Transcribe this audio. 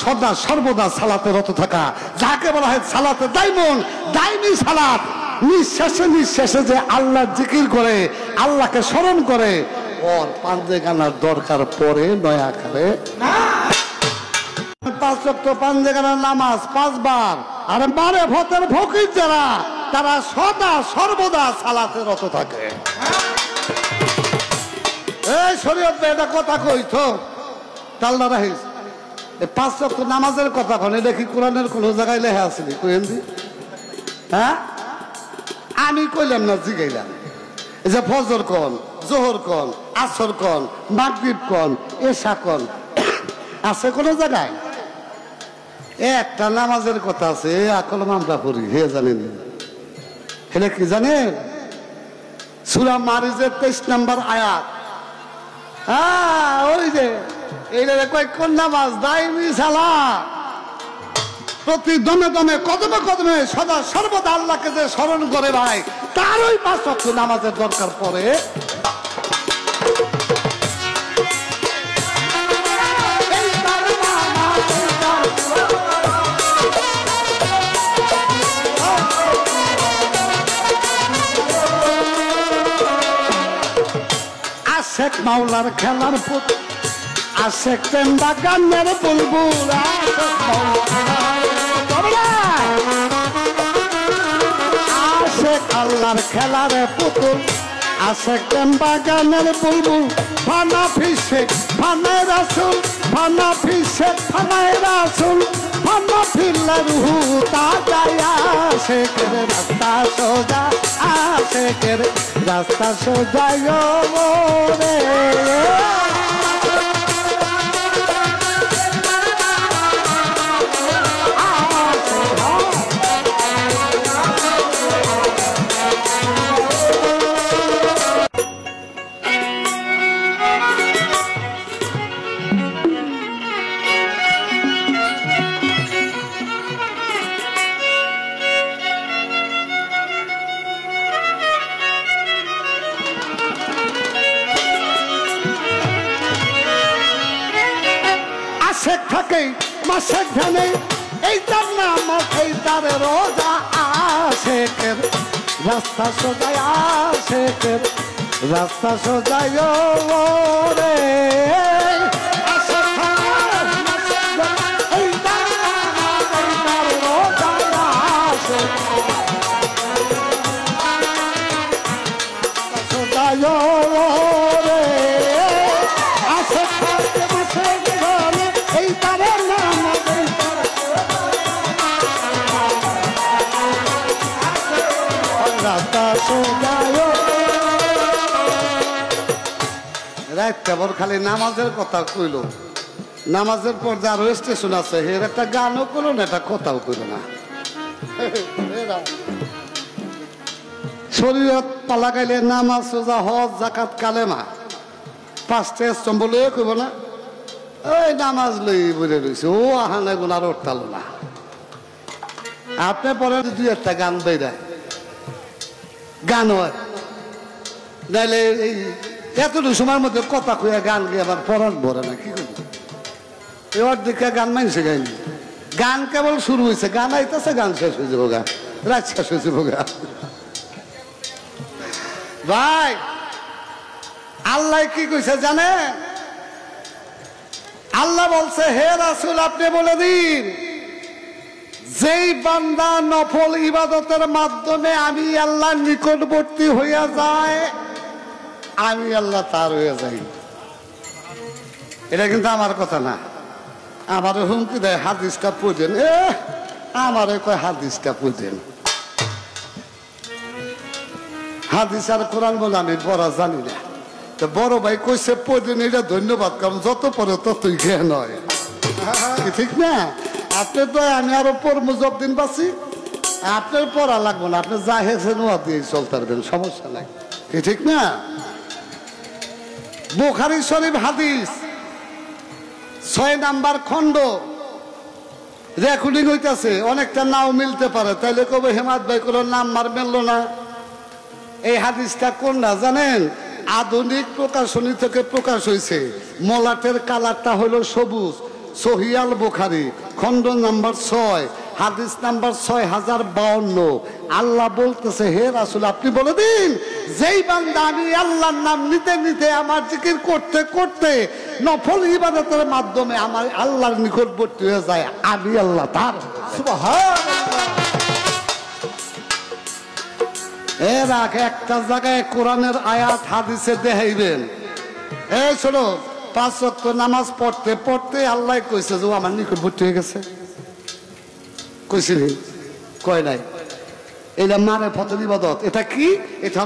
সদা সর্বদা সালাতে রত থাকা, যাকে বলা হয় সালাতে দাইমুন, দাইমি সালাত। নিঃশ্বাসে নিঃশ্বাসে যে আল্লাহ জিকির করে, আল্লাহকে স্মরণ করে, ওর পাঞ্জেগানার দরকার পড়ে নয়া করে না। 5 ওয়াক্ত পাঞ্জেগানার নামাজ 5 বার, আর বারে ভতের ফকির যারা, তারা সদা সর্বদা সালাতে রত থাকে। এই শরীয়ত এটা কথা কইতো তাল্লা রাহিস, 5 ওয়াক্ত নামাজের কথা কন, এটা কি কোরআনের কোন জায়গায় লেখা আছে? কইেন দি, হ্যাঁ আমি কইলাম না, জিগাইলাম। এই যে ফজর কন, জোহর কন, আসর কন, মাগরিব কন, এশা কন, আছে কোন জায়গায়? একটা নামাজের কথা আছে, আকলম আমরা পড়ি, হে জানেন? হেলে কি জানেন? সূরা মারিজের 23 নম্বর আয়াত। ওই যে এইটা কয় কোন নামাজ? দাইমি সালাত। প্রতি দমে দমে কদমে কদমে সদা সর্বদা আল্লাহকে যে স্মরণ করে ভাই, তার ওই 5 ওয়াক্ত নামাজের দরকার পড়ে। আশেক মাওলার খেলার পুত, আশেক প্রেম বাগানের বুলবুল, আশেক আল্লাহর খেলার পুতুল, আশেক প্রেম বাগানের বুলবুল। ফানা ফিসেক ফানায় রাসুল, ফানা ফিসেক ফানায় রাসুল, ফানা ফিরলে রুহু তা যায়। আশেকের রাস্তা সোজা, আশেকের রাস্তা সোজা রে। মাসের ধ্যানে এই তার নাম, এই তার রোজা। আশেকের রাস্তা সোজায়, আশেকের রাস্তা সোজায় রে। রাতটা খালি নামাজের কথা কইল, নামাজের পর যে আরো স্টেশন আছে, এর একটা গানও করলো না, একটা কথাও কইল না। শরীয়ত পালা গাইলে নামাজ, রোজা, হজ, যাকাত, কালেমা 5টা স্তম্ভলে কইব না। ওই নামাজ লই বলে রয়েছে, ও আহানা গুনার ওঠালো না। আপনি পরে 2-1টা গান বেড়ায়, গান হয় নাইলে এই এতটুকু সময়ের মধ্যে কথা কইয়া গান গিয়ে আবার পরাণ ভরে না। কি করবো, এবার দেখে গান মানছে গাইনি, গান কেবল শুরু হয়েছে, গান আইতেছে, গান শেষ হয়ে যাবো, গান রাত শেষ হয়ে যাবো। গা ভাই আল্লাহ কি কইছে জানে? আল্লাহ বলছে, হে রাসূল আপনি বলে দিন, যেই বান্দা নফল ইবাদতের মাধ্যমে আমি আল্লাহ নিকটবর্তী হইয়া যায়, আমি আল্লাহ তার হয়ে যাই। এটা কিন্তু আমার কথা না, আমার হুমকি দেয় হাদিসটা পড়েন। আমার কয় হাদিসটা পড়েন, হাদিস আর কোরআন বলে আমি পড়া জানি না। তো বড় ভাই কইছে পড়েন, এটা ধন্যবাদ, কারণ যত পড়ে ততই জ্ঞান হয়, ঠিক না? আপনি তো আমি আরো পড়বো যতদিন বাঁচি, আপনার পড়া লাগবো না, আপনি যা হেছেন ও দিয়ে চলতে পারবেন, সমস্যা নাই, ঠিক না? বুখারী শরীফ হাদিস 6 নাম্বার খণ্ড, রেকর্ডিং হইতেছে, অনেকটা নাও মিলতে পারে, তাইলে কবে হেমাদ ভাই কোনো নাম মার মেললো না। এই হাদিসটা কোন না জানেন? আধুনিক প্রকাশনী থেকে প্রকাশ হয়েছে। মলাটের কালারটা হলো সবুজ, সহিয়াল বুখারী খণ্ড নাম্বার 6 হাদিস নাম্বার 6052। আল্লাহ বলতেছে, হে রাসূল আপনি বলে দিন, যেই বান্দা আমি আল্লাহর নাম নিতে নিতে আমার জিকির করতে করতে নফল ইবাদতের মাধ্যমে আমার আল্লাহর নিকটবর্তী হয়ে যায়, আমি আল্লাহ তার। সুবহানাল্লাহ। এর আগে একটা জায়গায় কোরআনের আয়াত হাদিসে দেখাইবেন, এই শোনো, 5 ওয়াক্ত নামাজ পড়তে পড়তে আল্লাহ কইছে যে আমার নিকটবর্তী হয়ে গেছে। কইছিলি? কয় নাই। এটা মারে ফতর ইবাদত। এটা কি? এটা